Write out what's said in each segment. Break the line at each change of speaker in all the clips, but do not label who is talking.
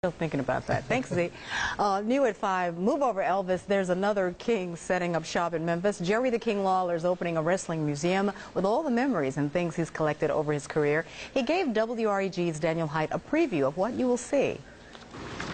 Still thinking about that. Thanks, Z. New at 5, move over Elvis. There's another king setting up shop in Memphis. Jerry the King Lawler is opening a wrestling museum with all the memories and things he's collected over his career. He gave WREG's Daniel Hite a preview of what you will see.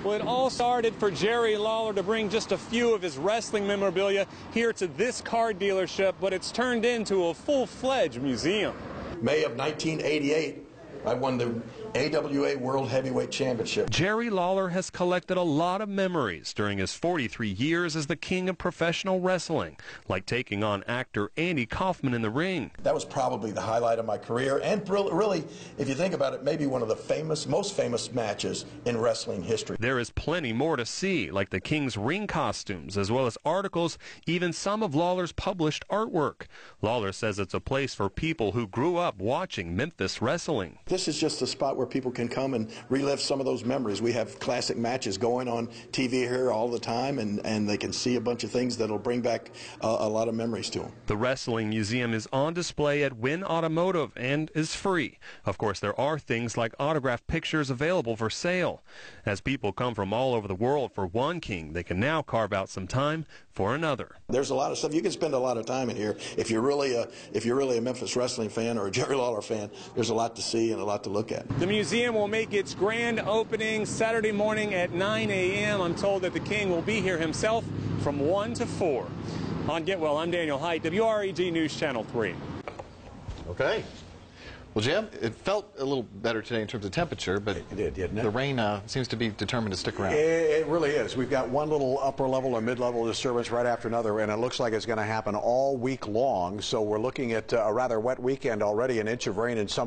Well, it all started for Jerry Lawler to bring just a few of his wrestling memorabilia here to this car dealership, but it's turned into a full-fledged museum.
May of 1988, I won the AWA World Heavyweight Championship.
Jerry Lawler has collected a lot of memories during his 43 years as the king of professional wrestling, like taking on actor Andy Kaufman in the ring.
That was probably the highlight of my career, and really, if you think about it, maybe one of the most famous matches in wrestling history.
There is plenty more to see, like the king's ring costumes, as well as articles, even some of Lawler's published artwork. Lawler says it's a place for people who grew up watching Memphis wrestling.
This is just a spot where people can come and relive some of those memories. We have classic matches going on TV here all the time, and they can see a bunch of things that'll bring back a lot of memories to them.
The Wrestling Museum is on display at Wynn Automotive and is free. Of course, there are things like autographed pictures available for sale. As people come from all over the world for one king, they can now carve out some time for another.
There's a lot of stuff. You can spend a lot of time in here if you're really a Memphis wrestling fan or a Jerry Lawler fan. There's a lot to see and a lot to look at.
The museum will make its grand opening Saturday morning at 9 a.m. I'm told that the king will be here himself from 1 to 4. On Get Well, I'm Daniel Hite, WREG News Channel 3.
Okay. Well, Jim, it felt a little better today in terms of temperature, but
it did, didn't it?
The rain seems to be determined to stick around.
It really is. We've got one little upper level or mid-level disturbance right after another, and it looks like it's going to happen all week long. So we're looking at a rather wet weekend already, an inch of rain in some